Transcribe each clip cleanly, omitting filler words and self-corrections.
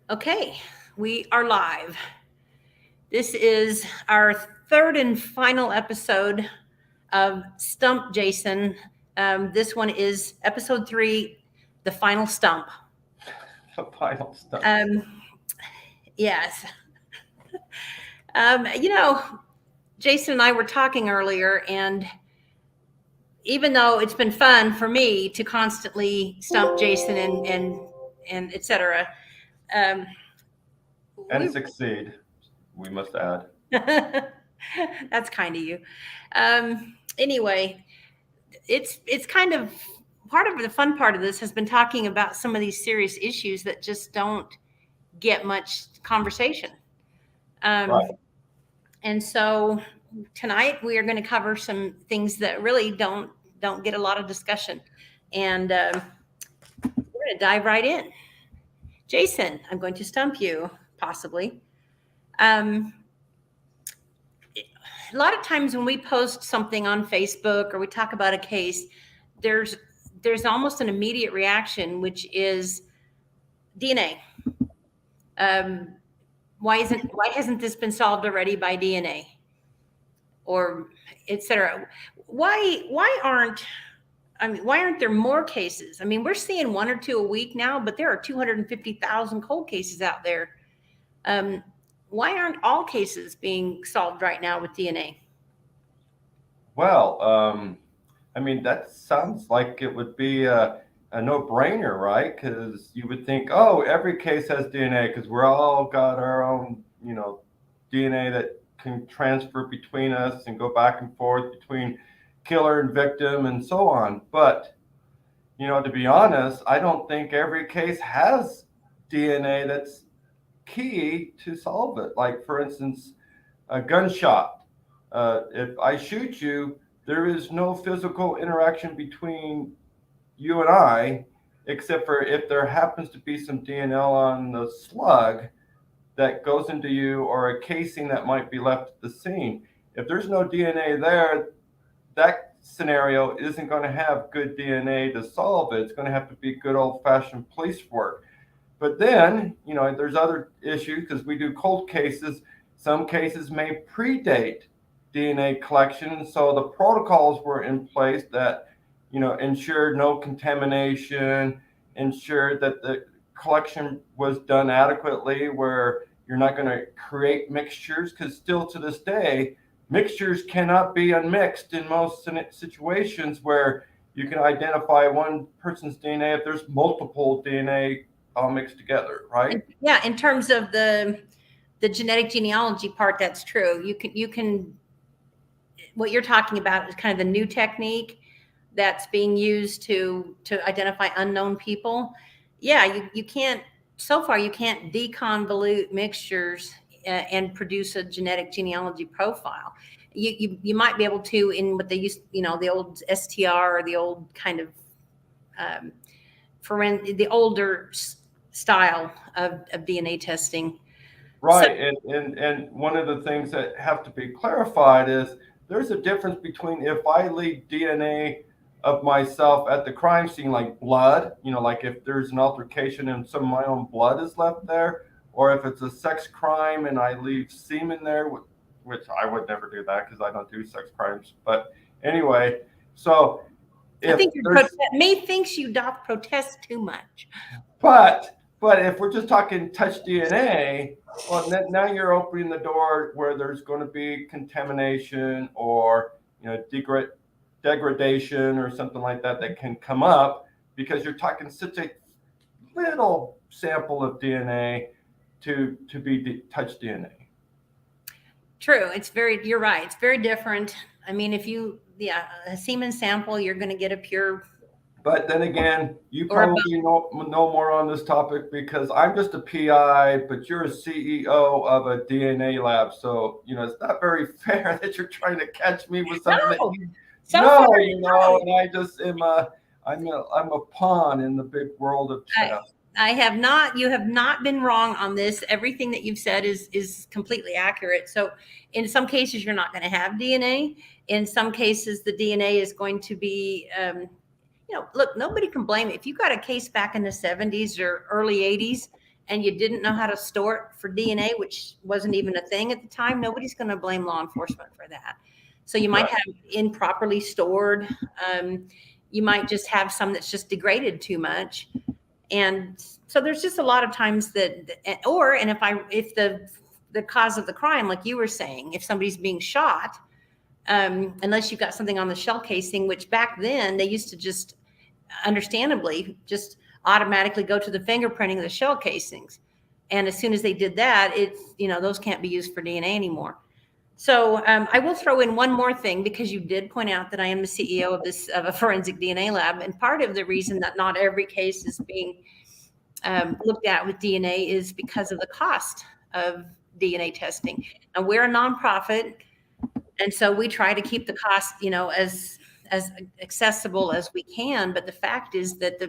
Okay, we are live. This is our third and final episode of Stump Jason. This one is episode 3, the final stump. The final stuff. Um, yes. Um, you know, Jason and I were talking earlier, and even though it's been fun for me to constantly stump Jason and etc., um, And we succeed, we must add. that's kind of you. Anyway, it's kind of part of the fun part of this has been talking about some of these serious issues that just don't get much conversation. Um, Right. and so tonight we are going to cover some things that really don't get a lot of discussion, and we're going to dive right in. Jason, I'm going to stump you possibly. Um, a lot of times when we post something on Facebook or we talk about a case, there's there's almost an immediate reaction, which is DNA. Um, why hasn't this been solved already by DNA or etc. Why aren't there more cases? I mean, we're seeing one or two a week now, but there are 250,000 cold cases out there. Um, why aren't all cases being solved right now with DNA? Well, I mean, that sounds like it would be a no-brainer, right? Because you would think, oh, every case has DNA because we're all got our own, DNA that can transfer between us and go back and forth between killer and victim and so on. But, to be honest, I don't think every case has DNA that's key to solve it. Like, for instance, a gunshot. If I shoot you, there is no physical interaction between you and I, except for if there happens to be some DNA on the slug that goes into you or a casing that might be left at the scene. If there's no DNA there, that scenario isn't going to have good DNA to solve it. It's going to have to be good old fashioned police work. But then, there's other issues because we do cold cases. Some cases may predate DNA collection, so the protocols were in place that, ensured no contamination, ensured that the collection was done adequately, where you're not going to create mixtures, because still to this day, mixtures cannot be unmixed in most situations where you can identify one person's DNA if there's multiple DNA all mixed together, And right? yeah, in terms of the genetic genealogy part, that's true. You can what you're talking about is kind of the new technique that's being used to identify unknown people. Yeah, you can't so far you can't deconvolute mixtures and produce a genetic genealogy profile. You might be able to in what they used, the old STR or the old kind of um, the older style of DNA testing. So Right. And one of the things that have to be clarified is there's a difference between if I leave DNA of myself at the crime scene, like blood, like if there's an altercation and some of my own blood is left there, or if it's a sex crime and I leave semen there, which I would never do that because I don't do sex crimes. But anyway, so I if think there's May thinks you doth protest too much. but if we're just talking touch DNA, well, now you're opening the door where there's going to be contamination or degradation or something like that that can come up because you're talking such a little sample of DNA to be touch DNA. True. You're right. It's very different. I mean, yeah, a semen sample, you're going to get a pure But then again, you or a probably know more on this topic because I'm just a PI, but you're a CEO of a DNA lab. So, it's not very fair that you're trying to catch me with something that no. you So far, know, no. and I just I'm a pawn in the big world of I, chess. I have not. You have not been wrong on this. Everything that you've said is completely accurate. So, in some cases, you're not going to have DNA. In some cases, the DNA is going to be. Look, nobody can blame it. If you got a case back in the 70s or early 80s and you didn't know how to store it for DNA, which wasn't even a thing at the time, nobody's going to blame law enforcement for that. So you might have improperly stored. You might just have some that's just degraded too much. And so there's just a lot of times that, if the cause of the crime, like you were saying, if somebody's being shot, unless you've got something on the shell casing, which back then they used to just understandably just automatically go to the fingerprinting of the shell casings. And as soon as they did that, those can't be used for DNA anymore. So I will throw in one more thing, because you did point out that I am the CEO of a forensic DNA lab. And part of the reason that not every case is being looked at with DNA is because of the cost of DNA testing. And we're a nonprofit, and so we try to keep the cost, as accessible as we can. But the fact is that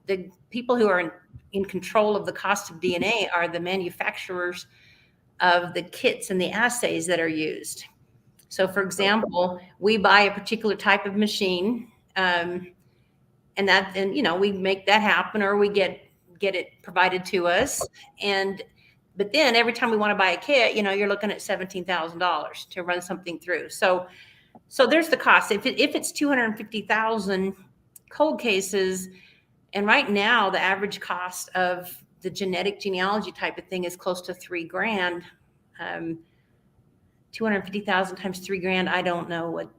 the people who are in control of the cost of DNA are the manufacturers of the kits and the assays that are used. So, for example, we buy a particular type of machine, and we make that happen, or we get it provided to us. But then every time we want to buy a kit, you're looking at $17,000 to run something through. So there's the cost. If it's 250,000 cold cases, and right now the average cost of the genetic genealogy type of thing is close to $3,000. 250,000 times $3,000. I don't know what.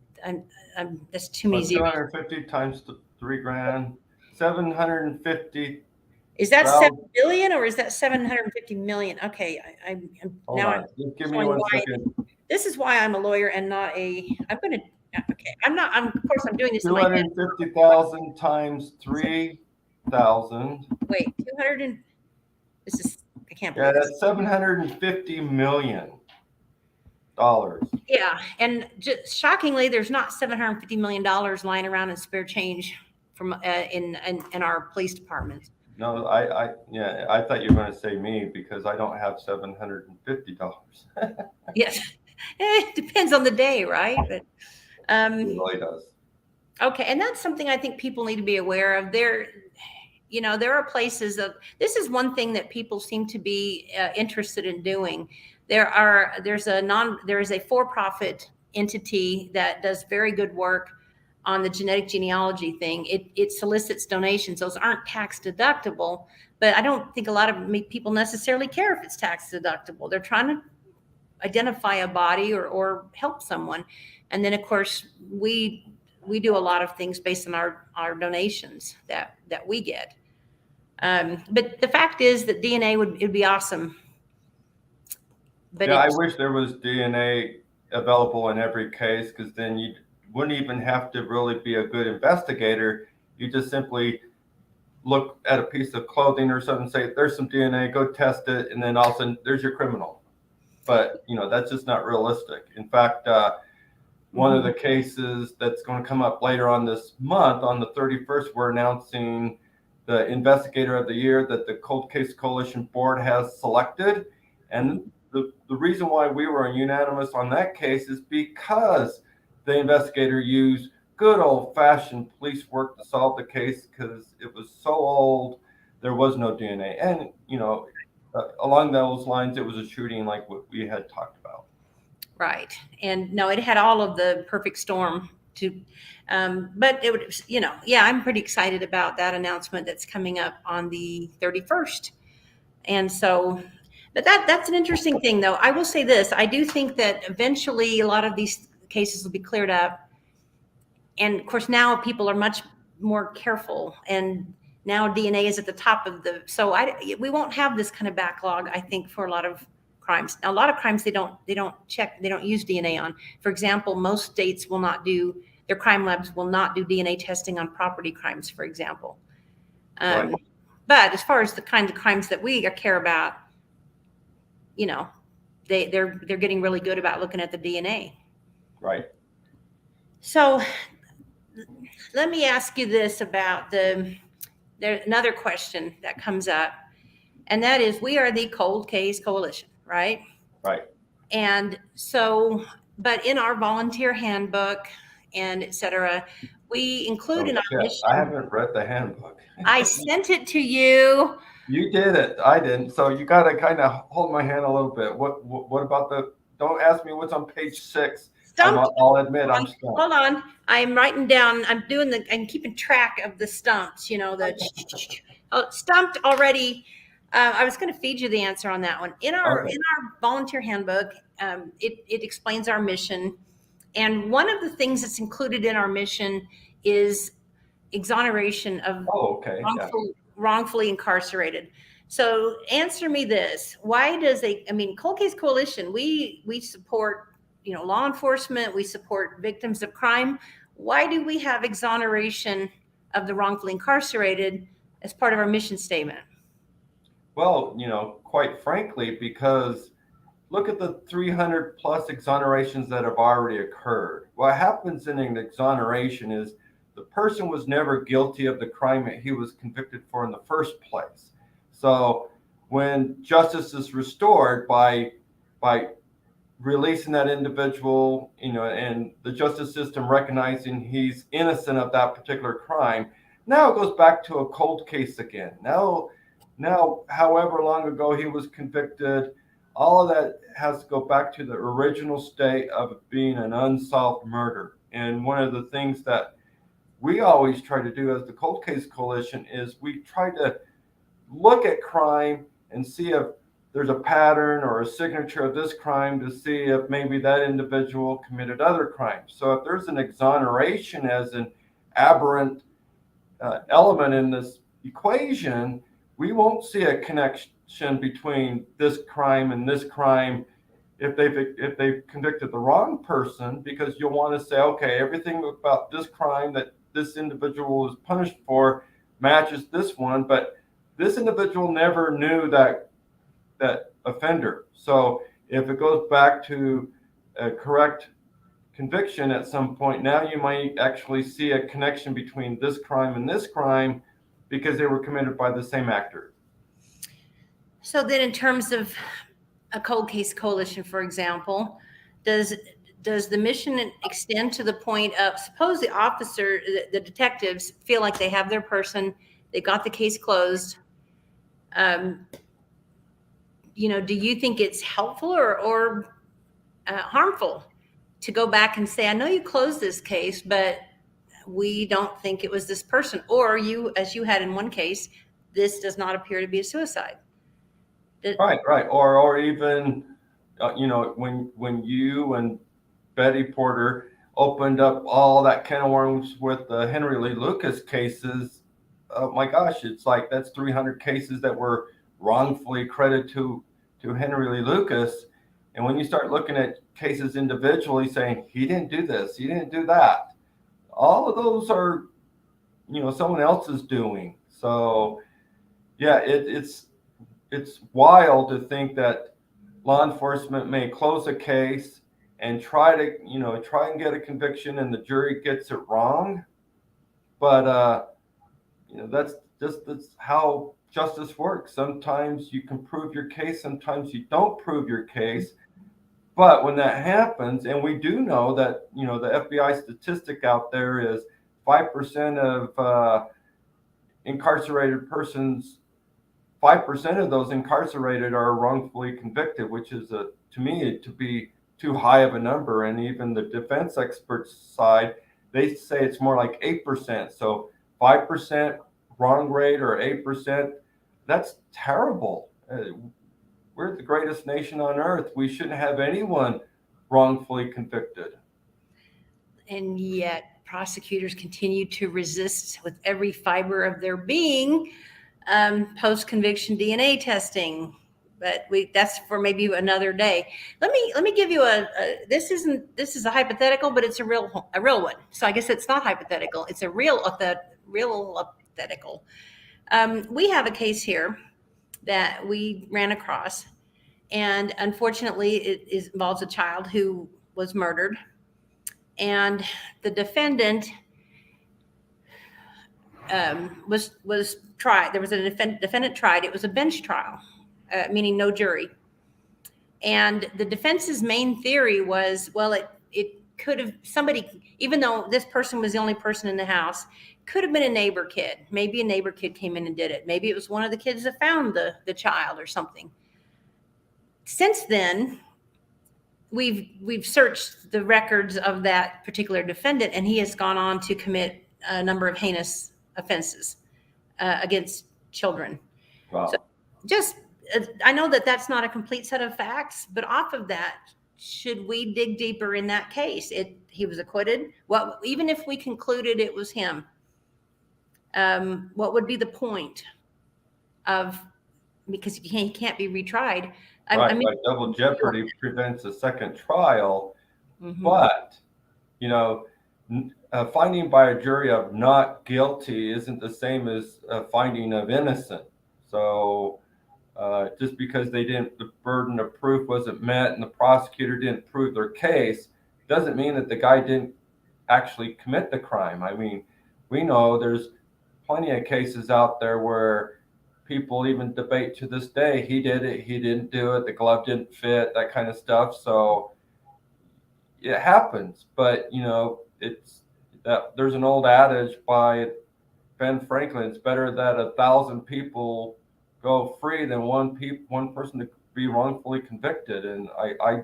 That's too many zeros. 250 times $3,000, 750. Is that 7 billion or is that 750 million? Okay, Just give me 1 second. This is why I'm a lawyer and not a. I'm not. Of course, I'm doing this. 250,000 times 3,000. Wait, 200 and. This is. I can't believe. Yeah, that's $750 million. Yeah, and just shockingly, there's not $750 million lying around in spare change from in our police department. No, I thought you were going to say me, because I don't have $750. Yes, it depends on the day, right? But it really does. Okay, and that's something I think people need to be aware of. There are places of. This is one thing that people seem to be interested in doing. There is a for-profit entity that does very good work on the genetic genealogy thing. It solicits donations. Those aren't tax deductible, but I don't think a lot of people necessarily care if it's tax deductible. They're trying to identify a body or help someone. And then, of course, we do a lot of things based on our donations that we get. But the fact is that DNA would be awesome. But I wish there was DNA available in every case, because then you wouldn't even have to really be a good investigator. You just simply look at a piece of clothing or something, say, there's some DNA, go test it, and then all of a sudden there's your criminal. But, that's just not realistic. In fact, one of the cases that's going to come up later on this month, on the 31st, we're announcing the Investigator of the Year that the Cold Case Coalition Board has selected. And the reason why we were unanimous on that case is because the investigator used good old-fashioned police work to solve the case, because it was so old, there was no DNA. And, along those lines, it was a shooting like what we had talked about. Right. And no, it had all of the perfect storm but it would, I'm pretty excited about that announcement that's coming up on the 31st. And so, but that's an interesting thing, though. I will say this. I do think that eventually a lot of these cases will be cleared up. And of course, now people are much more careful, and now DNA is at the top of so we won't have this kind of backlog, I think, for a lot of crimes. Now, a lot of crimes they don't use DNA on. For example, most states will not their crime labs will not do DNA testing on property crimes, for example. Right. But as far as the kinds of crimes that we care about, they're getting really good about looking at the DNA. Right. So let me ask you this about there's another question that comes up, and that is, we are the Cold Case Coalition, right? Right. And so, but in our volunteer handbook and et cetera, we include in our mission. I haven't read the handbook. I sent it to you. You did it. I didn't. So you got to kind of hold my hand a little bit. What about the? Don't ask me what's on page 6. Stumped. I'll admit Hold I'm on. stumped. Hold on. I'm writing down. I'm keeping track of the stumps. You know the stumped already. I was going to feed you the answer on that one. Okay. In our volunteer handbook, it explains our mission, and one of the things that's included in our mission is exoneration of Oh, okay. Yeah. wrongfully incarcerated. So answer me this: why does Cold Case Coalition? We support law enforcement. We support victims of crime. Why do we have exoneration of the wrongfully incarcerated as part of our mission statement? Well, quite frankly, because look at the 300 plus exonerations that have already occurred. What happens in an exoneration is the person was never guilty of the crime that he was convicted for in the first place. So when justice is restored by releasing that individual, and the justice system recognizing he's innocent of that particular crime, now it goes back to a cold case again. Now, however long ago he was convicted, all of that has to go back to the original state of being an unsolved murder. And one of the things that we always try to do as the Cold Case Coalition is we try to look at crime and see if there's a pattern or a signature of this crime to see if maybe that individual committed other crimes. So if there's an exoneration as an aberrant element in this equation, we won't see a connection between this crime and this crime if they've convicted the wrong person, because you'll want to say, okay, everything about this crime that this individual was punished for matches this one, but this individual never knew that offender. So if it goes back to a correct conviction at some point, now you might actually see a connection between this crime and this crime because they were committed by the same actor. So then, in terms of a cold case coalition, for example, does the mission extend to the point of, suppose the officer, the detectives feel like they have their person, they got the case closed? Do you think it's helpful or harmful to go back and say, I know you closed this case, but we don't think it was this person, or you, as you had in one case, this does not appear to be a suicide? Right. Or even, when you and Betty Porter opened up all that can of worms with the Henry Lee Lucas cases. Oh my gosh, it's like that's 300 cases that were wrongfully credited to Henry Lee Lucas. And when you start looking at cases individually, saying he didn't do this, he didn't do that, all of those are someone else's doing. So yeah, it's wild to think that law enforcement may close a case and try and get a conviction and the jury gets it wrong, but that's how justice works. Sometimes you can prove your case, sometimes you don't prove your case. But when that happens, and we do know that the FBI statistic out there is 5% of incarcerated persons, 5% of those incarcerated are wrongfully convicted, which is to me to be too high of a number. And even the defense experts side, they say it's more like 8%. So 5% wrong rate or 8%, that's terrible. We're the greatest nation on earth. We shouldn't have anyone wrongfully convicted. And yet prosecutors continue to resist with every fiber of their being post-conviction DNA testing. But that's for maybe another day. Let me give you this is a hypothetical, but it's a real one. So I guess it's not hypothetical. It's a real hypothetical. We have a case here that we ran across, and unfortunately, it involves a child who was murdered, and the defendant was tried. There was a defendant tried. It was a bench trial, meaning no jury. And the defense's main theory was, well, it could have somebody, even though this person was the only person in the house, could have been a neighbor kid. Maybe a neighbor kid came in and did it. Maybe it was one of the kids that found the child or something. Since then, we've searched the records of that particular defendant, and he has gone on to commit a number of heinous offenses against children. Wow. So just, I know that that's not a complete set of facts, but off of that, should we dig deeper in that case? He was acquitted. Well, even if we concluded it was him, what would be the point of, because he can't be retried? Right, like double jeopardy prevents a second trial, Mhm. but finding by a jury of not guilty isn't the same as finding of innocent. So just because the burden of proof wasn't met and the prosecutor didn't prove their case, doesn't mean that the guy didn't actually commit the crime. I mean, we know there's plenty of cases out there where people even debate to this day, he did it, he didn't do it, the glove didn't fit, that kind of stuff. So it happens, but it's that there's an old adage by Ben Franklin: it's better that 1,000 people go free than one person to be wrongfully convicted. And I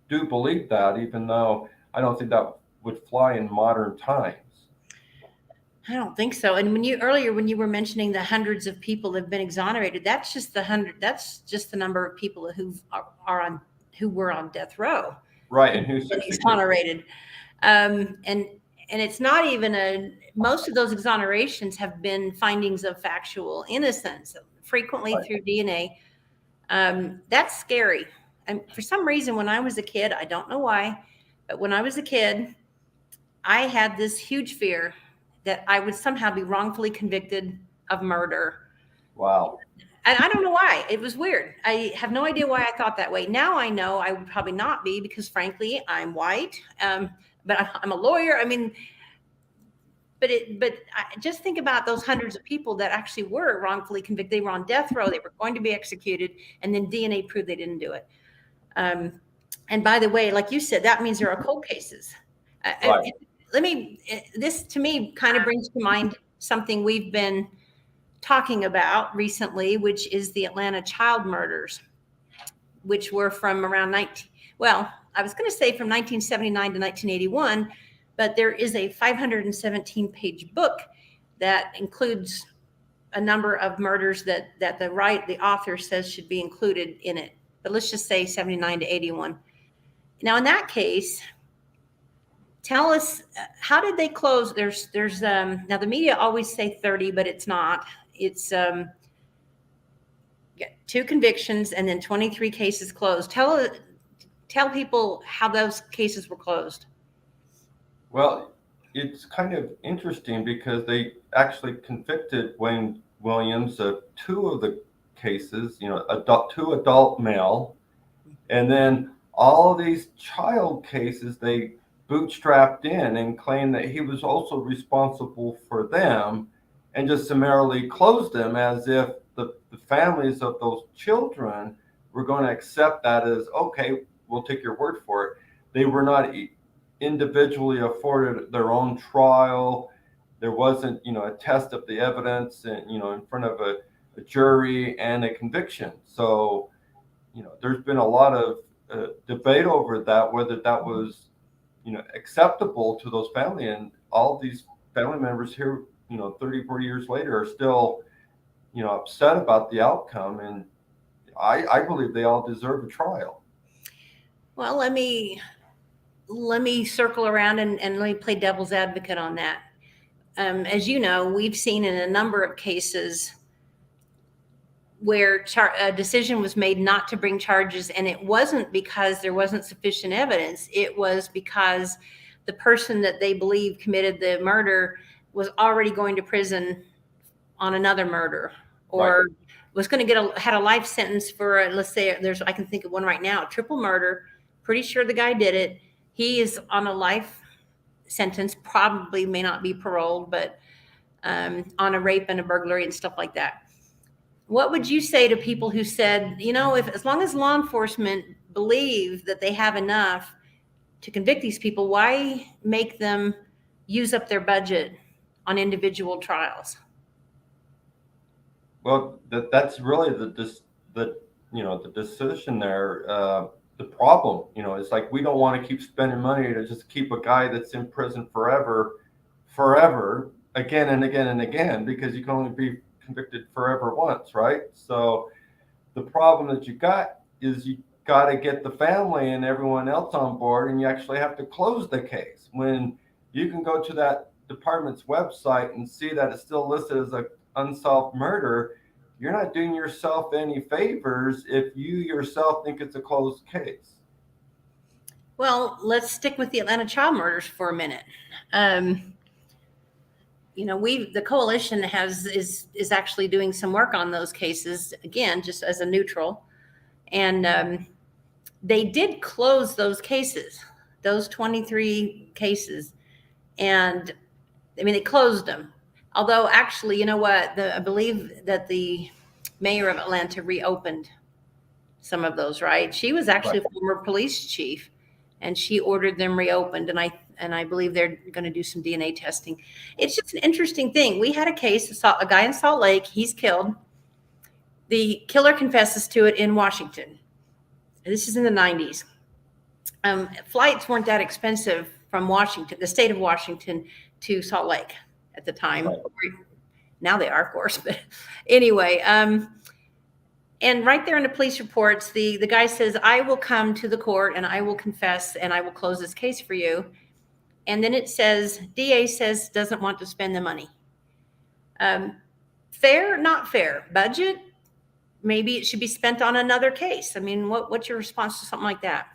do believe that, even though I don't think that would fly in modern times. I don't think so. And when you were mentioning the hundreds of people have been exonerated, that's just the number of people who were on death row. Right, and who's exonerated. And it's not even most of those exonerations have been findings of factual innocence, frequently through DNA. That's scary. And for some reason, when I was a kid, I don't know why, but when I was a kid, I had this huge fear that I would somehow be wrongfully convicted of murder. Wow. And I don't know why. It was weird. I have no idea why I thought that way. Now I know I would probably not be, because frankly, I'm white, but I'm a lawyer. I mean, but I just think about those hundreds of people that actually were wrongfully convicted. They were on death row. They were going to be executed, and then DNA proved they didn't do it. And by the way, like you said, that means there are cold cases. Right. This to me kind of brings to mind something we've been talking about recently, which is the Atlanta child murders, which were from around I was going to say from 1979 to 1981, but there is a 517-page book that includes a number of murders that the author says should be included in it. But let's just say 79 to 81. Now, in that case, tell us, how did they close? There's now the media always say 30, but it's not. It's 2 convictions and then 23 cases closed. Tell people how those cases were closed. Well, it's kind of interesting because they actually convicted Wayne Williams of 2 of the cases, 2 adult male, and then all these child cases they bootstrapped in and claimed that he was also responsible for them, and just summarily closed them, as if the families of those children were going to accept that as, okay, we'll take your word for it. They were not individually afforded their own trial. There wasn't, a test of the evidence and, in front of a jury and a conviction. So, there's been a lot of debate over that, whether that was, acceptable to those families. And all these family members here, 30, 40 years later are still, upset about the outcome. And I believe they all deserve a trial. Well, let me circle around and let me play devil's advocate on that. As you know, we've seen in a number of cases where a decision was made not to bring charges, and it wasn't because there wasn't sufficient evidence. It was because the person that they believe committed the murder was already going to prison on another murder, or was going to had a life sentence for, let's say I can think of one right now, triple murder. Pretty sure the guy did it. He is on a life sentence, probably may not be paroled, but on a rape and a burglary and stuff like that. What would you say to people who said, as long as law enforcement believe that they have enough to convict these people, why make them use up their budget on individual trials? Well, that's really the the decision there. The problem, is like we don't want to keep spending money to just keep a guy that's in prison forever, again and again and again, because you can only be convicted forever once, right? So the problem that you got is you got to get the family and everyone else on board, and you actually have to close the case. When you can go to that department's website and see that it's still listed as a unsolved murder, you're not doing yourself any favors if you yourself think it's a closed case. Well, let's stick with the Atlanta child murders for a minute. The coalition is actually doing some work on those cases, again, just as a neutral, and they did close those cases, those 23 cases, and I mean they closed them. Although actually, you know what? I believe that the mayor of Atlanta reopened some of those. Right? She was actually Right. a former police chief, and she ordered them reopened. And I believe they're going to do some DNA testing. It's just an interesting thing. We had a case, a guy in Salt Lake. He's killed. The killer confesses to it in Washington. This is in the 90s. Flights weren't that expensive from Washington, the state of Washington, to Salt Lake at the time. Right. Now they are, of course. But anyway, and right there in the police reports, the guy says, I will come to the court and I will confess and I will close this case for you. And then it says, DA says doesn't want to spend the money. Fair, not fair. Budget, maybe it should be spent on another case. I mean, what's your response to something like that?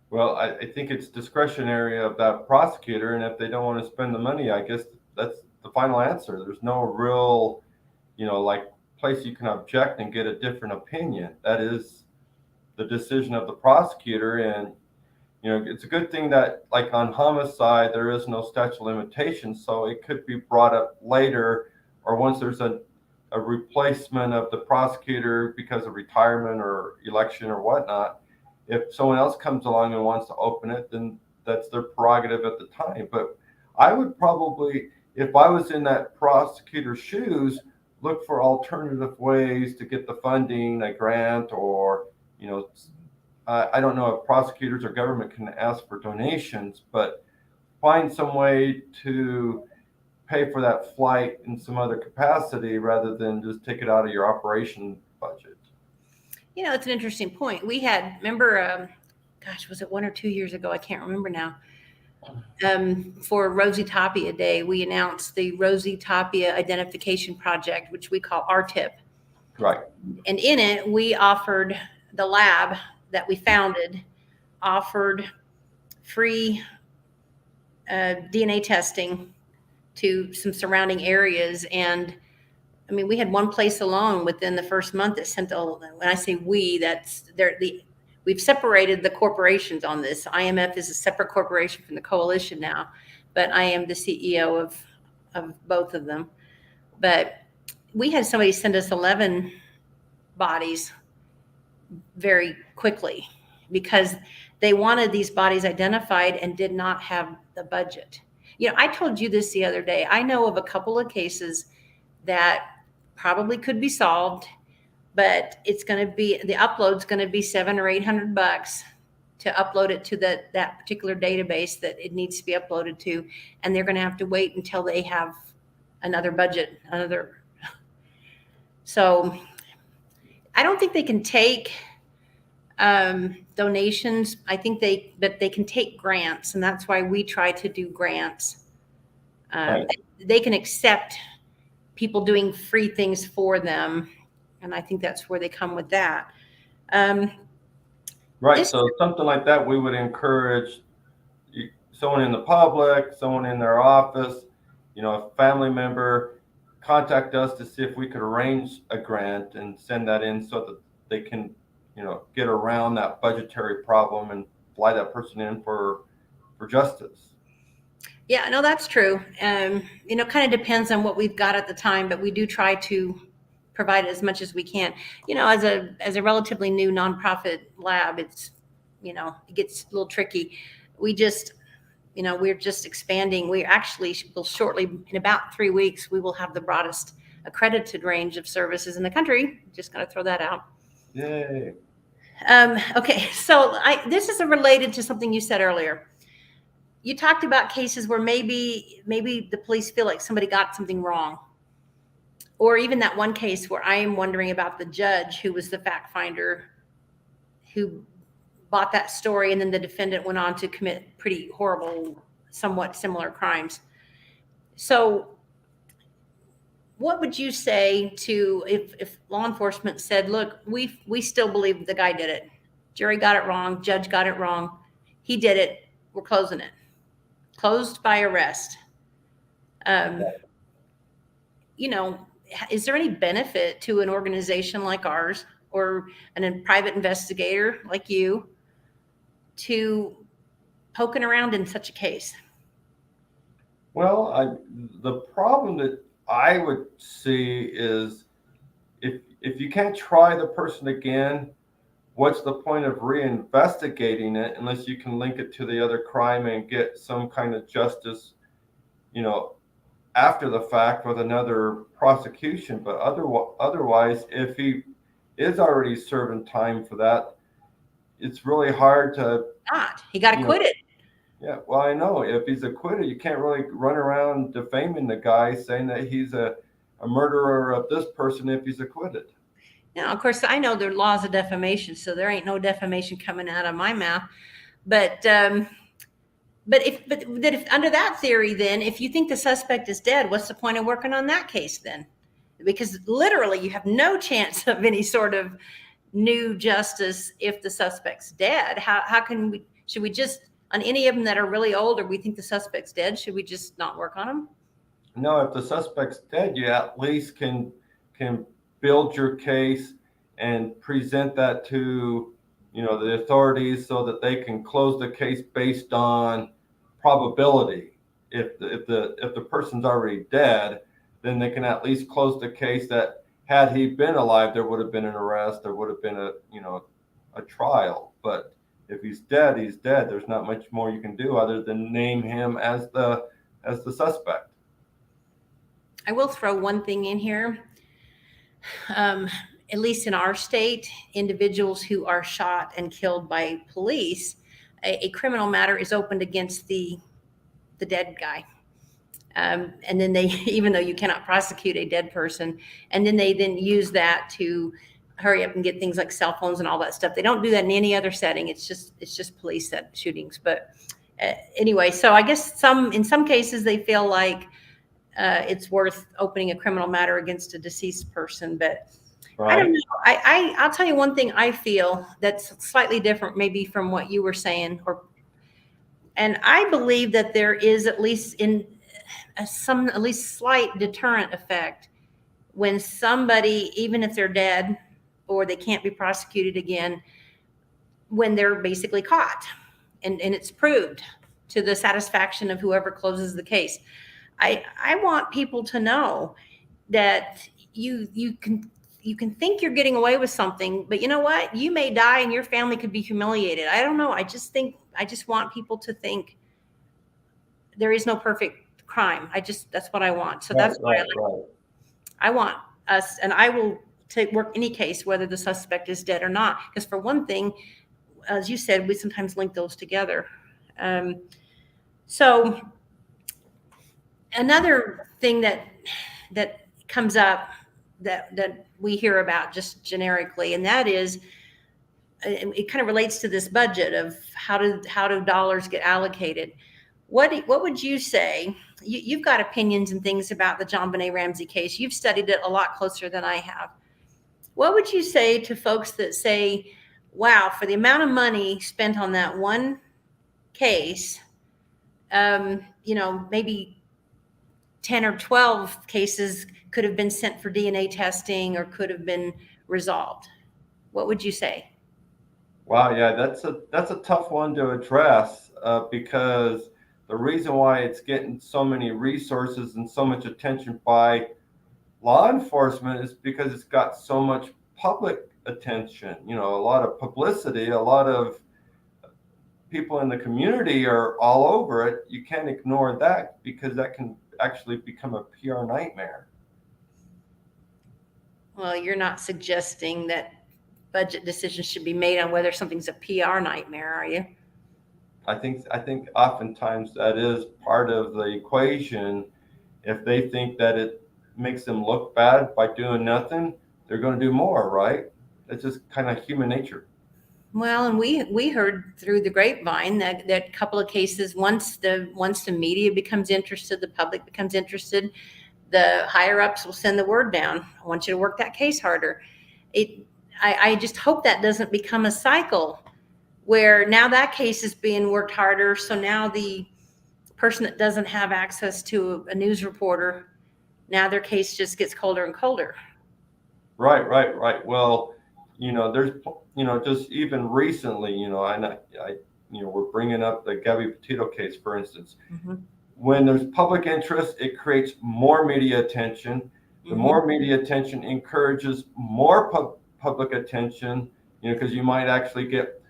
Well, I think it's discretionary of that prosecutor, and if they don't want to spend the money, I guess that's the final answer. There's no real, like place you can object and get a different opinion. That is the decision of the prosecutor, and it's a good thing that, like on homicide, there is no statute of limitations, so it could be brought up later, or once there's a replacement of the prosecutor because of retirement or election or whatnot. If someone else comes along and wants to open it, then that's their prerogative at the time. But I would probably, if I was in that prosecutor's shoes, look for alternative ways to get the funding, a grant, or I don't know if prosecutors or government can ask for donations, but find some way to pay for that flight in some other capacity rather than just take it out of your operation budget. It's an interesting point. We had, remember, was it 1 or 2 years ago? I can't remember now. For Rosie Tapia Day, we announced the Rosie Tapia Identification Project, which we call RTIP. Right. And in it, we offered the lab that we founded, offered free DNA testing to some surrounding areas. And I mean, we had one place alone within the first month that sent when I say we, we've separated the corporations on this. IMF is a separate corporation from the coalition now, but I am the CEO of both of them. But we had somebody send us 11 bodies very quickly because they wanted these bodies identified and did not have the budget. I told you this the other day. I know of a couple of cases that probably could be solved, but it's going to be, the upload's going to be $700 or $800 to upload it to that particular database that it needs to be uploaded to. And they're going to have to wait until they have another budget, So I don't think they can take donations. I think but they can take grants, and that's why we try to do grants. Right. They can accept people doing free things for them, and I think that's where they come with that. Right. So something like that, we would encourage someone in the public, someone in their office, a family member, contact us to see if we could arrange a grant and send that in so that they can, get around that budgetary problem and fly that person in for justice. Yeah, no, that's true. Kind of depends on what we've got at the time, but we do try to provide as much as we can. As a relatively new nonprofit lab, it's, it gets a little tricky. we just, we're just expanding. We actually will shortly, in about 3 weeks, we will have the broadest accredited range of services in the country. Just going to throw that out. Yay. Okay, so this is related to something you said earlier. You talked about cases where maybe the police feel like somebody got something wrong, or even that one case where I am wondering about the judge who was the fact finder who bought that story, and then the defendant went on to commit pretty horrible, somewhat similar crimes. So what would you say to if law enforcement said, look, we still believe the guy did it, jury got it wrong, judge got it wrong, he did it, we're closing it, closed by arrest? Is there any benefit to an organization like ours, or a private investigator like you, to poking around in such a case? Well, the problem that I would see is if you can't try the person again, what's the point of reinvestigating it unless you can link it to the other crime and get some kind of justice, after the fact with another prosecution? But otherwise, if he is already serving time for that, it's really hard to. He got acquitted. Yeah, well, I know if he's acquitted, you can't really run around defaming the guy, saying that he's a murderer of this person if he's acquitted. Now, of course, I know there are laws of defamation, so there ain't no defamation coming out of my mouth. But if under that theory, then if you think the suspect is dead, what's the point of working on that case then? Because literally, you have no chance of any sort of new justice if the suspect's dead. How can we? Should we just, on any of them that are really old, or we think the suspect's dead, should we just not work on them? No, if the suspect's dead, you at least can build your case and present that to the authorities so that they can close the case based on probability. If the person's already dead, then they can at least close the case that had he been alive, there would have been an arrest, there would have been a trial. But if he's dead, he's dead. There's not much more you can do other than name him as the suspect. I will throw one thing in here. At least in our state, individuals who are shot and killed by police, a criminal matter is opened against the dead guy. And then they, even though you cannot prosecute a dead person, and then they use that to hurry up and get things like cell phones and all that stuff. They don't do that in any other setting. It's just police shootings. But anyway, so I guess in some cases they feel like it's worth opening a criminal matter against a deceased person. But right. I don't know. I'll tell you one thing I feel that's slightly different maybe from what you were saying, and I believe that there is at least at least slight deterrent effect when somebody, even if they're dead or they can't be prosecuted again, when they're basically caught and it's proved to the satisfaction of whoever closes the case. I want people to know that you can think you're getting away with something, but you know what? You may die and your family could be humiliated. I don't know. I just want people to think there is no perfect crime. That's what I want. So that's why I want us, and I will work any case, whether the suspect is dead or not. Because for one thing, as you said, we sometimes link those together. So another thing that comes up that we hear about just generically, and that is, it kind of relates to this budget of how do dollars get allocated. What would you say? You've got opinions and things about the JonBenet Ramsey case. You've studied it a lot closer than I have. What would you say to folks that say, wow, for the amount of money spent on that one case, maybe 10 or 12 cases could have been sent for DNA testing or could have been resolved? What would you say? Wow, yeah, that's a tough one to address because the reason why it's getting so many resources and so much attention by law enforcement is because it's got so much public attention, a lot of publicity, a lot of people in the community are all over it, you can't ignore that because that can actually become a PR nightmare. Well, you're not suggesting that budget decisions should be made on whether something's a PR nightmare, are you? I think oftentimes that is part of the equation. If they think that it makes them look bad by doing nothing, they're going to do more, right? It's just kind of human nature. Well, and we heard through the grapevine that couple of cases, once the media becomes interested, the public becomes interested, the higher ups will send the word down. I want you to work that case harder. It, I just hope that doesn't become a cycle where now that case is being worked harder. So now the person that doesn't have access to a news reporter, now their case just gets colder and colder. Right, right, right. Well, there's, just even recently, we're bringing up the Gabby Petito case, for instance. Mm-hmm. When there's public interest, it creates more media attention. The Mm-hmm. more media attention encourages more public attention, because you might actually get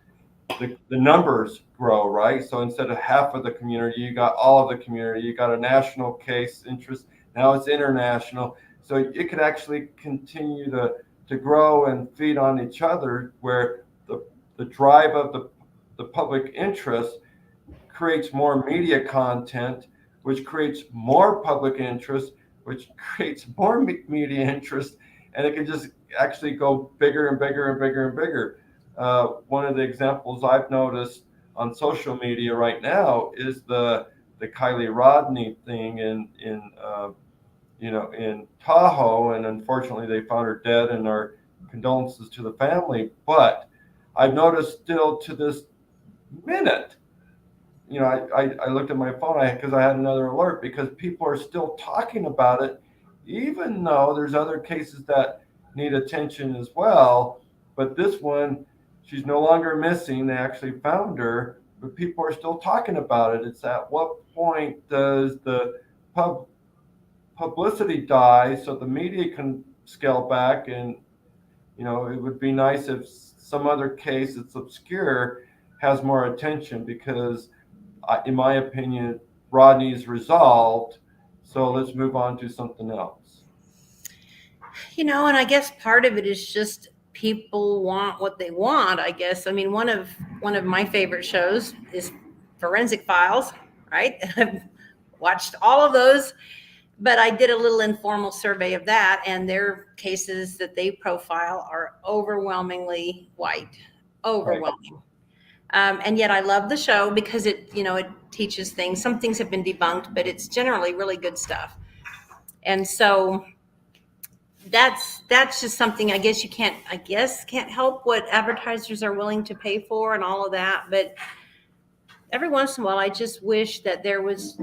the numbers grow, right? So instead of half of the community, you got all of the community, you got a national case interest, now it's international. So it could actually continue to grow and feed on each other, where the drive of the public interest creates more media content, which creates more public interest, which creates more media interest, and it can just actually go bigger and bigger and bigger and bigger. One of the examples I've noticed on social media right now is the Kylie Rodney thing in Tahoe, and unfortunately they found her dead, and our condolences to the family. But I've noticed still to this minute, I looked at my phone because I had another alert, because people are still talking about it, even though there's other cases that need attention as well. But this one, she's no longer missing. They actually found her, but people are still talking about it. It's at what point does the pub publicity die so the media can scale back? And it would be nice if some other case that's obscure has more attention, because in my opinion, Rodney's resolved. So let's move on to something else. And I guess part of it is just people want what they want, I guess. I mean, one of my favorite shows is Forensic Files, right? I've watched all of those, but I did a little informal survey of that, and their cases that they profile are overwhelmingly white, Right. overwhelming. And yet I love the show because it teaches things. Some things have been debunked, but it's generally really good stuff. And so that's just something I guess can't help what advertisers are willing to pay for and all of that. But every once in a while, I just wish that there was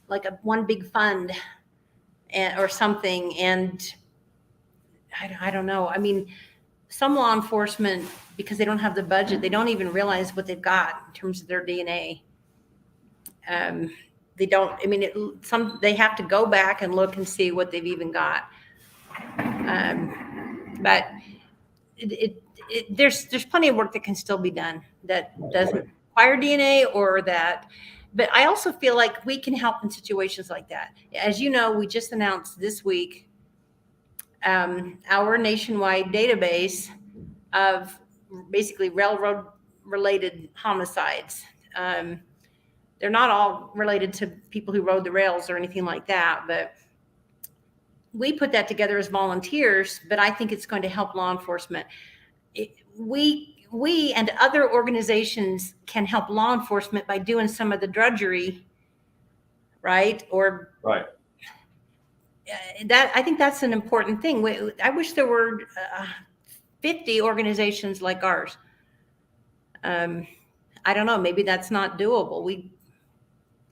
like a one big fund or something. And I don't know. I mean, some law enforcement, because they don't have the budget, they don't even realize what they've got in terms of their DNA. They don't. I mean, they have to go back and look and see what they've even got. But there's plenty of work that can still be done that doesn't require DNA or that. But I also feel like we can help in situations like that. As you know, we just announced this week our nationwide database of basically railroad related homicides. They're not all related to people who rode the rails or anything like that, but we put that together as volunteers. But I think it's going to help law enforcement. We and other organizations can help law enforcement by doing some of the drudgery, right? Or Right. that I think that's an important thing. I wish there were 50 organizations like ours. I don't know. Maybe that's not doable.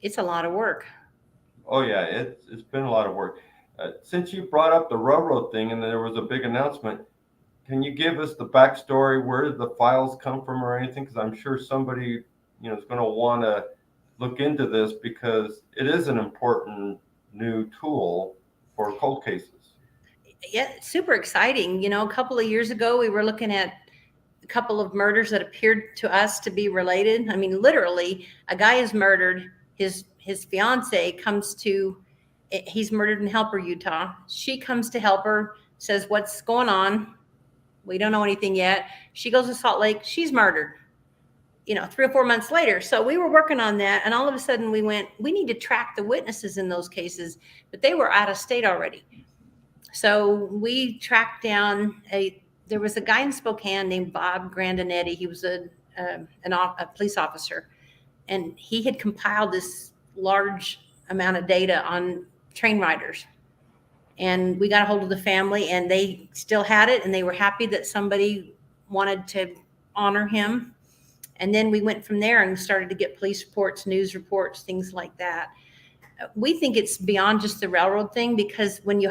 It's a lot of work. Oh yeah, it's been a lot of work. Since you brought up the railroad thing and there was a big announcement, can you give us the backstory? Where did the files come from or anything? Because I'm sure somebody is going to want to look into this, because it is an important new tool for cold cases. Yeah, super exciting. A couple of years ago, we were looking at couple of murders that appeared to us to be related. I mean, literally, a guy is murdered. His fiance comes to, he's murdered in Helper, Utah. She comes to Helper, says, "What's going on? We don't know anything yet." She goes to Salt Lake. She's murdered, 3 or 4 months later. So we were working on that. And all of a sudden we went, we need to track the witnesses in those cases, but they were out of state already. So we tracked down there was a guy in Spokane named Bob Grandinetti. He was a police officer, and he had compiled this large amount of data on train riders. And we got a hold of the family, and they still had it, and they were happy that somebody wanted to honor him. And then we went from there and started to get police reports, news reports, things like that. We think it's beyond just the railroad thing, because when you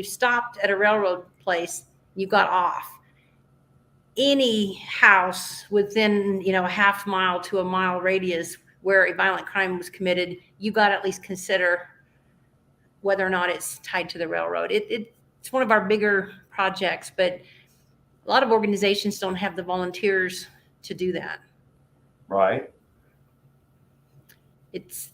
stopped at a railroad place, you got off. Any house within, a half mile to a mile radius where a violent crime was committed, you got to at least consider whether or not it's tied to the railroad. It's one of our bigger projects, but a lot of organizations don't have the volunteers to do that. Right. It's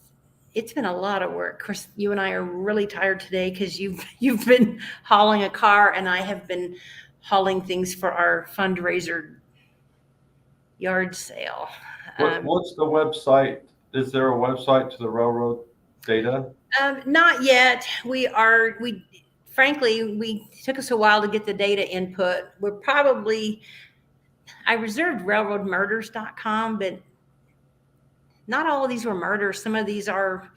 been a lot of work. Chris, you and I are really tired today because you've been hauling a car, and I have been hauling things for our fundraiser yard sale. What's the website? Is there a website to the railroad data? Not yet. Frankly, we took us a while to get the data input. I reserved railroadmurders.com, but not all of these were murders. Some of these are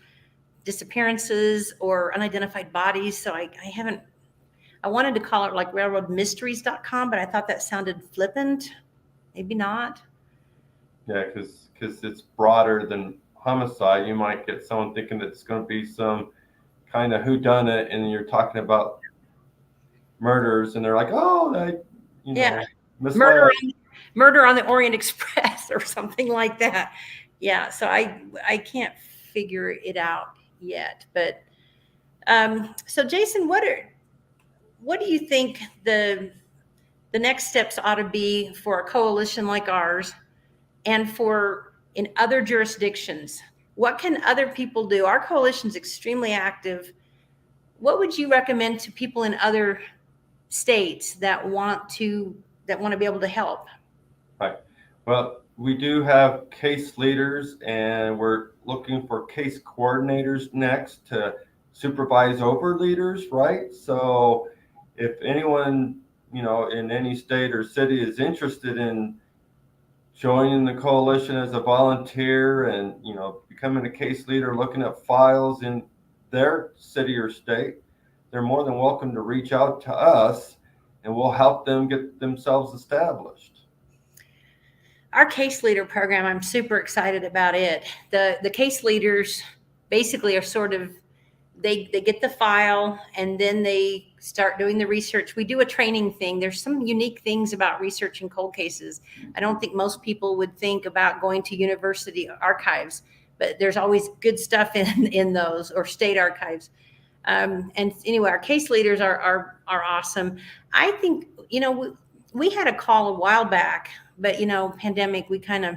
disappearances or unidentified bodies. So I wanted to call it like railroadmysteries.com, but I thought that sounded flippant. Maybe not. Yeah, because it's broader than homicide. You might get someone thinking it's going to be some kind of whodunit, and you're talking about murders, and they're like, "Oh, yeah, misled." Murder on the Orient Express or something like that. Yeah, so I can't figure it out yet. But so Jason, what do you think the next steps ought to be for a coalition like ours, and for in other jurisdictions? What can other people do? Our coalition's extremely active. What would you recommend to people in other states that want to be able to help? Right. Well, we do have case leaders, and we're looking for case coordinators next to supervise over leaders, right? So if anyone, in any state or city is interested in joining the coalition as a volunteer and, becoming a case leader, looking at files in their city or state, they're more than welcome to reach out to us, and we'll help them get themselves established. Our case leader program, I'm super excited about it. The case leaders basically are sort of, they get the file, and then they start doing the research. We do a training thing. There's some unique things about researching cold cases. I don't think most people would think about going to university archives, but there's always good stuff in those, or state archives. And anyway, our case leaders are awesome. I think, we had a call a while back, but pandemic, we kind of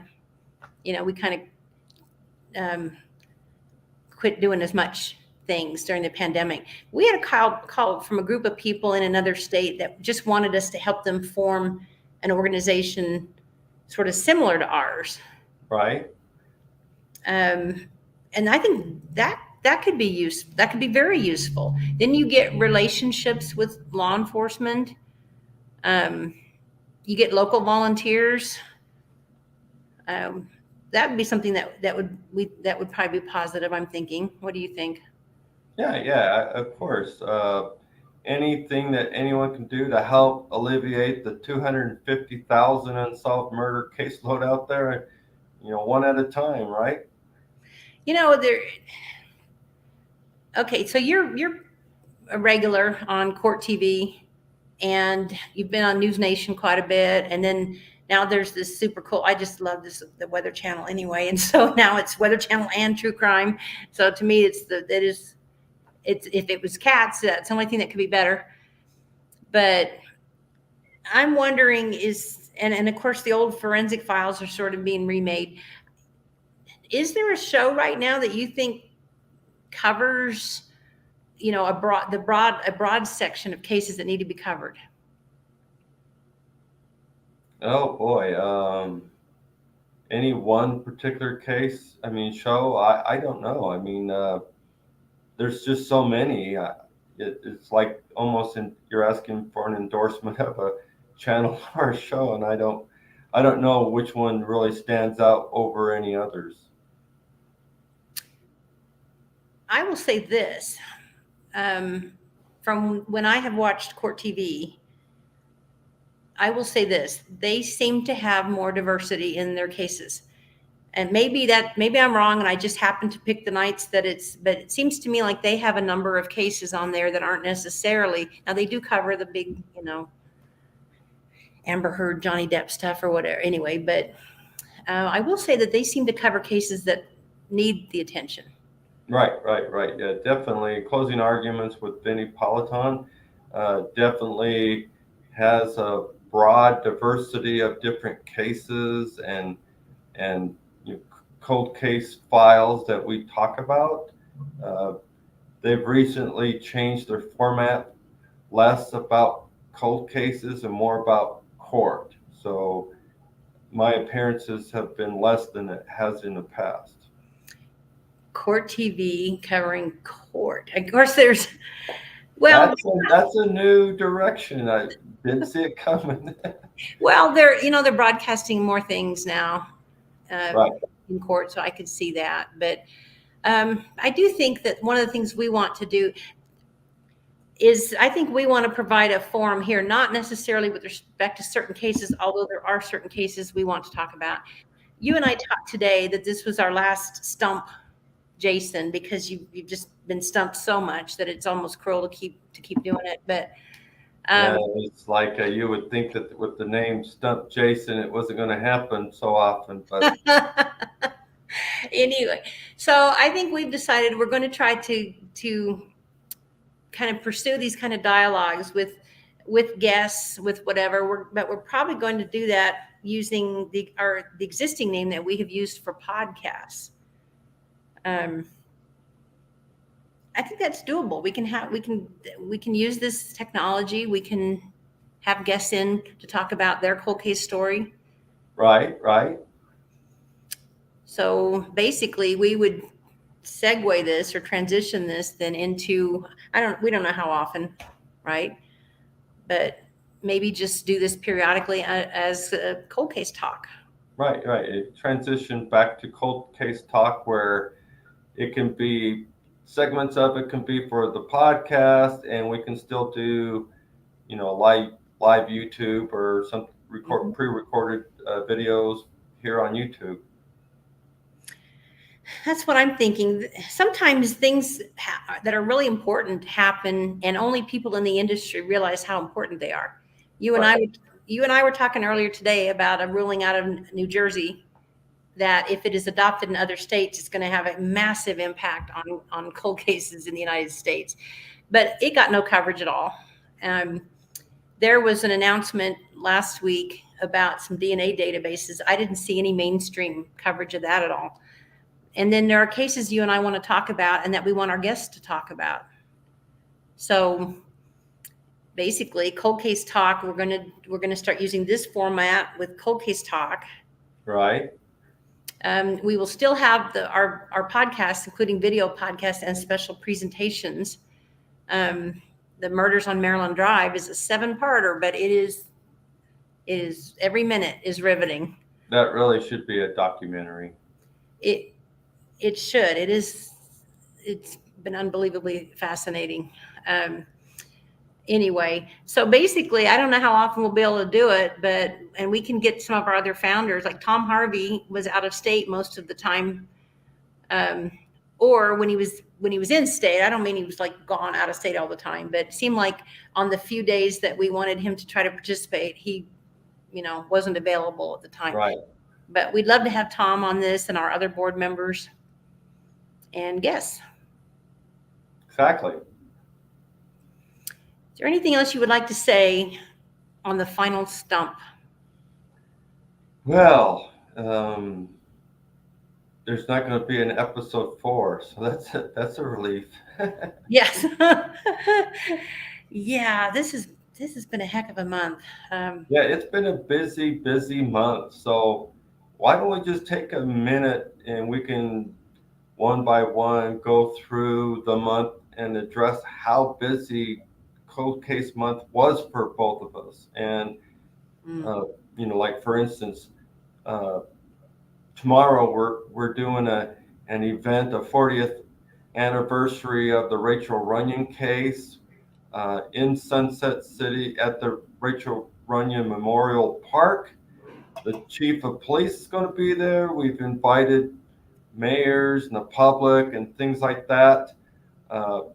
quit doing as much things during the pandemic. We had a call from a group of people in another state that just wanted us to help them form an organization sort of similar to ours. Right. And I think that could be that could be very useful. Then you get relationships with law enforcement. You get local volunteers. That would be something that would probably be positive, I'm thinking. What do you think? Yeah, of course. Anything that anyone can do to help alleviate the 250,000 unsolved murder caseload out there, one at a time, right? Okay, so you're a regular on Court TV, and you've been on News Nation quite a bit, and then now there's this super cool, I just love the Weather Channel anyway, and so now it's Weather Channel and True Crime. So to me, it's if it was cats, that's the only thing that could be better. But I'm wondering and of course the old forensic files are sort of being remade. Is there a show right now that you think covers, a broad section of cases that need to be covered? Oh boy. Any one particular case? I mean, show? I don't know. I mean, there's just so many. It's like almost you're asking for an endorsement of a channel or a show, and I don't know which one really stands out over any others. I will say this, from when I have watched court TV, I will say this: they seem to have more diversity in their cases. And maybe I'm wrong, and I just happen to pick the nights but it seems to me like they have a number of cases on there that aren't necessarily. Now they do cover the big, Amber Heard, Johnny Depp stuff or whatever. Anyway, but I will say that they seem to cover cases that need the attention. Right. Yeah, definitely. Closing arguments with Vinnie Politan definitely has a broad diversity of different cases and cold case files that we talk about. Uh, they've recently changed their format, less about cold cases and more about court. So my appearances have been less than it has in the past. Court TV covering court. Of course, well, That's a new direction. I didn't see it coming. they're broadcasting more things now, Right, in court, so I could see that. But I do think that one of the things we want to do is I think we want to provide a forum here, not necessarily with respect to certain cases, although there are certain cases we want to talk about. You and I talked today that this was our last stump, Jason, because you've just been stumped so much that it's almost cruel to keep doing it. But yeah, um, it's like you would think that with the name Stump Jason, it wasn't going to happen so often, but anyway, so I think we've decided we're going to try to kind of pursue these kind of dialogues with guests, with whatever. But we're probably going to do that using the existing name that we have used for podcasts. Um, I think that's doable. We can use this technology. We can have guests in to talk about their cold case story. right. So basically, we would segue this or transition this then into, we don't know how often, right? But maybe just do this periodically as a cold case talk. Right. It transitioned back to cold case talk where it can be segments of it can be for the podcast, and we can still do, live YouTube or some pre-recorded videos here on YouTube. That's what I'm thinking. Sometimes things that are really important happen, and only people in the industry realize how important they are. You and Right. I, you and I were talking earlier today about a ruling out of New Jersey that if it is adopted in other states, it's going to have a massive impact on cold cases in the United States. But it got no coverage at all. There was an announcement last week about some DNA databases. I didn't see any mainstream coverage of that at all. And then there are cases you and I want to talk about and that we want our guests to talk about. So basically, cold case talk, we're going to start using this format with cold case talk. Right. We will still have our podcasts, including video podcasts and special presentations. The Murders on Maryland Drive is a 7-parter, but it is every minute is riveting. That really should be a documentary. It should. It's been unbelievably fascinating. Anyway, so basically, I don't know how often we'll be able to do it, and we can get some of our other founders, like Tom Harvey was out of state most of the time. Or when he was in state, I don't mean he was like gone out of state all the time, but it seemed like on the few days that we wanted him to try to participate, he, wasn't available at the time. Right. But we'd love to have Tom on this and our other board members and guests. Exactly. Is there anything else you would like to say on the final stump? Well, there's not going to be an episode 4, so that's a relief. Yes. Yeah, this has been a heck of a month. Yeah, it's been a busy, busy month. So why don't we just take a minute and we can one by one go through the month and address how busy cold case month was for both of us. And mm, uh, like for instance, uh, tomorrow we're doing an event, a 40th anniversary of the Rachel Runyon case in Sunset City at the Rachel Runyon Memorial Park. The chief of police is going to be there. We've invited mayors and the public and things like that.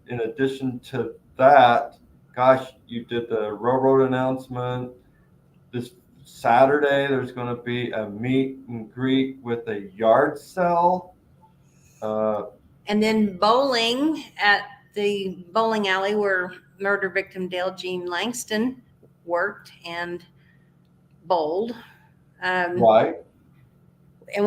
In addition to that, gosh, you did the railroad announcement. This Saturday, there's going to be a meet and greet with a yard sale. Uh, and then bowling at the bowling alley where murder victim Dale Jean Langston worked and bowled. Um, right. and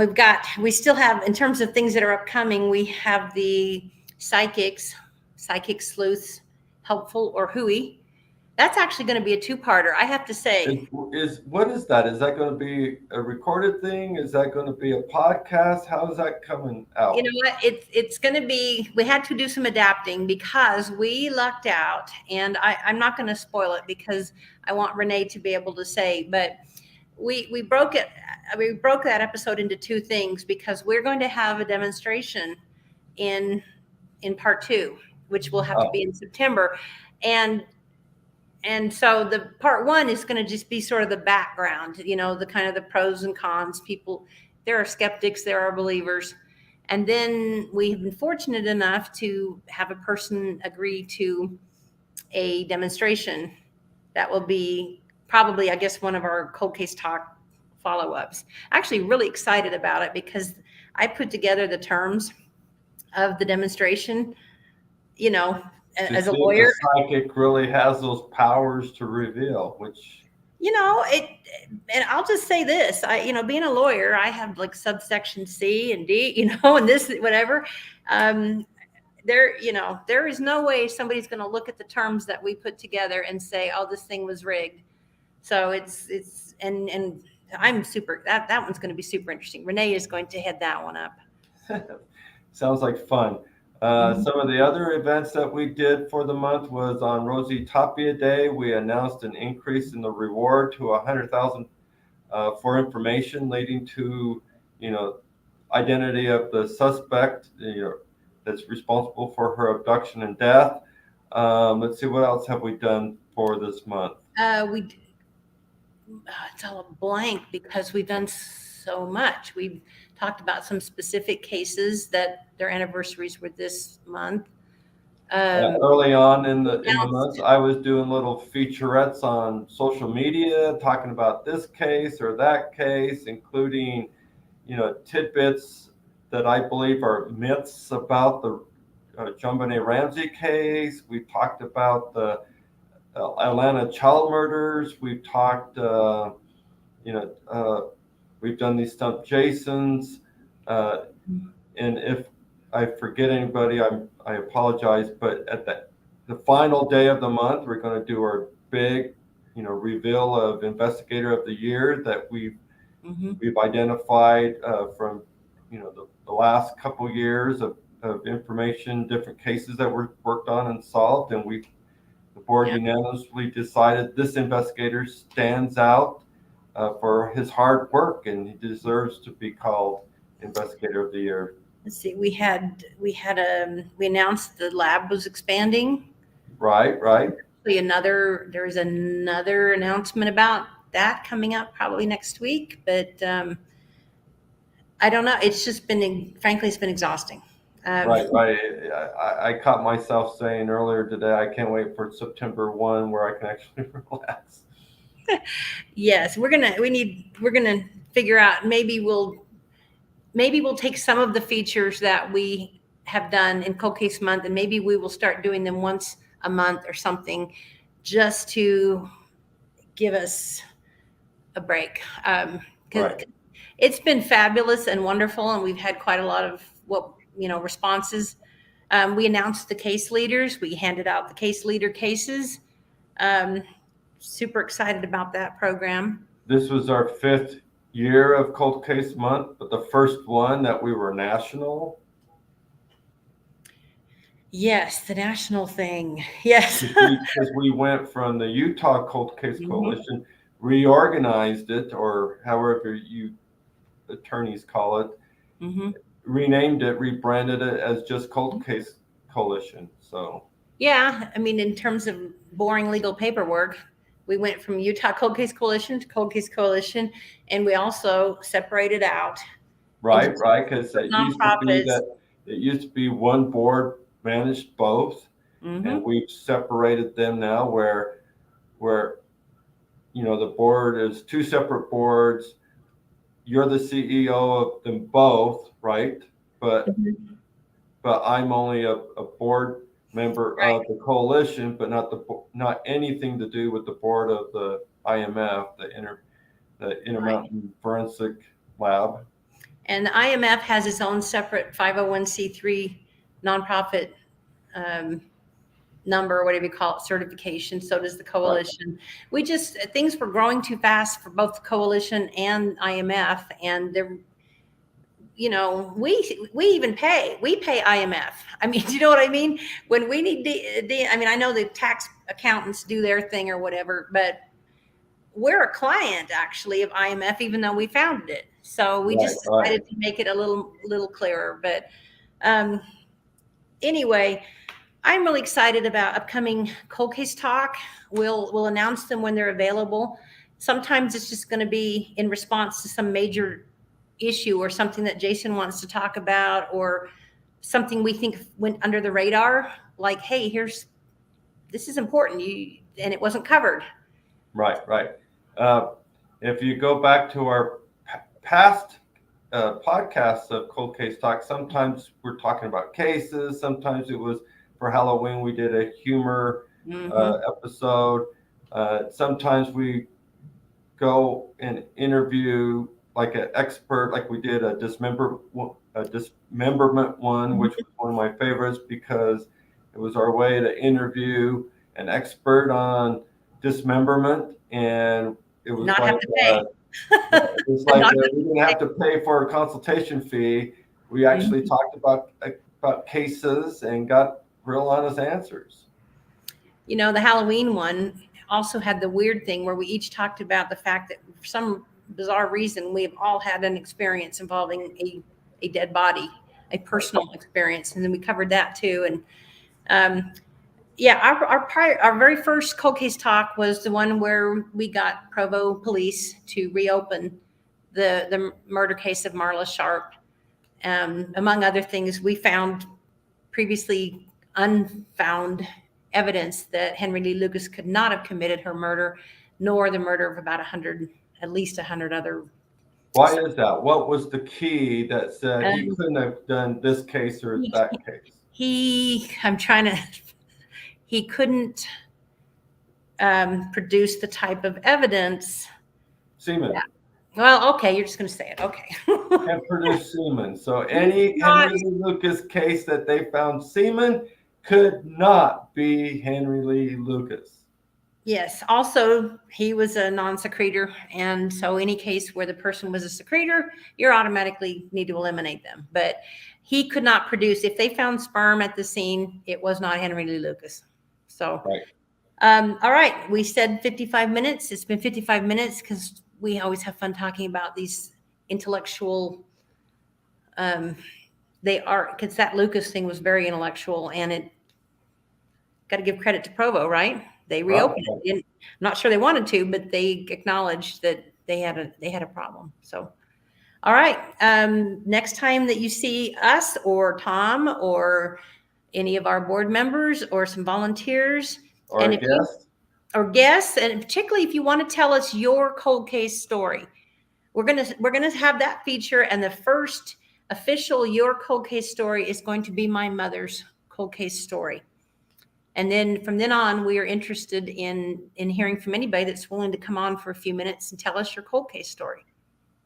we still have, in terms of things that are upcoming, we have the psychics, psychic sleuths, helpful or hooey. That's actually going to be a two-parter. I have to Is, say, is what is that? Is that going to be a recorded thing? Is that going to be a podcast? How is that coming you out? know what, it's going to be, we had to do some adapting because we lucked out, and I'm not going to spoil it because I want Renee to be able to say, but we broke it, we broke that episode into two things because we're going to have a demonstration in part two, which will have to be Oh, in September. And and so the part one is going to just be sort of the background, the kind of the pros and cons. People, there are skeptics, there are believers. And then we have been fortunate enough to have a person agree to a demonstration that will be probably, I guess, one of our cold case talk follow-ups. Actually really excited about it because I put together the terms of the demonstration, you know, to as a see if the lawyer. psychic really has those powers to reveal, which It, and I'll just say this, being a lawyer, I have like subsection C and D, and this, whatever. Um, there is no way somebody's going to look at the terms that we put together and say, oh, this thing was rigged. So and I'm super, that one's going to be super interesting. Renee is going to head that one up. sounds like fun. Mhm. Some of the other events that we did for the month was on Rosie Tapia Day. We announced an increase in the reward to 100,000 for information leading to, you know, identity of the suspect, that's responsible for her abduction and death. Let's see, what else have we done for this month? We It's all a blank because we've done so much. We've talked about some specific cases that their anniversaries were this month. Um, Early on in we the month, announced, I was doing little featurettes on social media talking about this case or that case, including tidbits that I believe are myths about the John Benet Ramsey case. We talked about the Atlanta child murders. We've talked, you know, uh, we've done these Stump Jasons. Uh, and if I forget anybody, I apologize. But at the final day of the month, we're going to do our big, reveal of Investigator of the Year that mhm, we've identified from the last couple years of information, different cases that were worked on and solved, and the board yeah. unanimously decided this investigator stands out for his hard work and he deserves to be called Investigator of the Year. Let's see. We announced the lab was expanding. Right, right, There's another announcement about that coming up probably next week, but I don't know. It's just been, frankly, it's been exhausting. Um, right. I caught myself saying earlier today, I can't wait for September 1 where I can actually relax. yes, we're gonna figure out, maybe we'll take some of the features that we have done in cold case month, and maybe we will start doing them once a month or something, just to give us a break. Because Right. it's been fabulous and wonderful, and we've had quite a lot of responses. We announced the case leaders. We handed out the case leader cases. Um, Super excited about that program. This was our 5th year of Cold Case Month, but the first one that we were national. Yes, the national thing. Yes. Because we went from the Utah Cold Case Coalition, reorganized it, or however you attorneys call it, renamed it, rebranded it as just Cold Case Coalition. So yeah, I mean, in terms of boring legal paperwork, we went from Utah Cold Case Coalition to Cold Case Coalition, and we also separated out. right, because Nonprofits. It used to be one board managed both, and we've separated them now where the board is 2 separate boards. You're the CEO of them both, right? But I'm only a board member Right. of the coalition, but not anything to do with the board of the IMF, the Intermountain Forensic Lab. And the IMF has its own separate 501c3 nonprofit number, whatever you call it, certification. So does the coalition. Right. Things were growing too fast for both the coalition and IMF, and they're, we even pay IMF. I mean, do you know what I mean? When we need I mean, I know the tax accountants do their thing or whatever, but we're a client actually of IMF, even though we founded it. So we just decided to make it a little clearer. But anyway, I'm really excited about upcoming Cold Case Talk. We'll announce them when they're available. Sometimes it's just going to be in response to some major issue or something that Jason wants to talk about, or something we think went under the radar. Like, hey, this is important, and it wasn't covered. Right. If you go back to our past podcasts of Cold Case Talk, sometimes we're talking about cases. Sometimes it was for Halloween. We did a humor episode. Sometimes we go and interview like an expert, like we did a dismemberment one, which was one of my favorites because it was our way to interview an expert on dismemberment, and it was not like have to pay. it's like we didn't have to pay for a consultation fee. We actually talked about cases and got real honest answers. The Halloween one also had the weird thing where we each talked about the fact that for some bizarre reason we've all had an experience involving a dead body, a personal experience, and then we covered that too. And our very first Cold Case Talk was the one where we got Provo Police to reopen the murder case of Marla Sharp. Among other things, we found previously unfound evidence that Henry Lee Lucas could not have committed her murder, nor the murder of at least 100 other. Why is that? What was the key that said he couldn't have done this case or that case? He couldn't produce the type of evidence. Semen. Yeah. Well, okay, you're just going to say it. Okay. And produce semen. So any Henry Lee Lucas case that they found semen could not be Henry Lee Lucas. Yes. Also, he was a non-secretor, and so any case where the person was a secretor, you automatically need to eliminate them. But he could not produce. If they found sperm at the scene, it was not Henry Lee Lucas. So, all right. We said 55 minutes. It's been 55 minutes because we always have fun talking about these intellectual. Because that Lucas thing was very intellectual, and it got to give credit to Provo, right? They reopened it. I'm not sure they wanted to, but they acknowledged that they had a problem. So, all right. Next time that you see us or Tom or any of our board members or some volunteers or guests, and particularly if you want to tell us your cold case story, we're gonna have that feature. And the first official Your Cold Case Story is going to be my mother's cold case story. And then from then on, we are interested in hearing from anybody that's willing to come on for a few minutes and tell us your cold case story.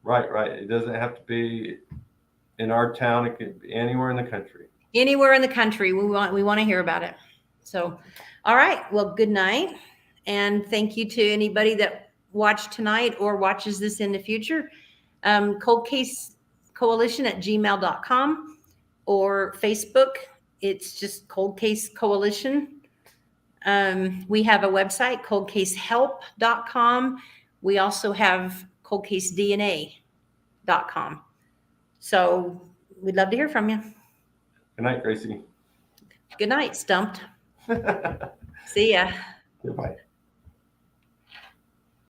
Right. It doesn't have to be in our town. It could be anywhere in the country. Anywhere in the country, we want to hear about it. So, all right. Well, good night, and thank you to anybody that watched tonight or watches this in the future. Cold Case Coalition at gmail.com or Facebook. It's just Cold Case Coalition. We have a website, coldcasehelp.com. We also have coldcasedna.com. So we'd love to hear from you. Good night, Gracie. Good night, Stumped. See ya. Goodbye.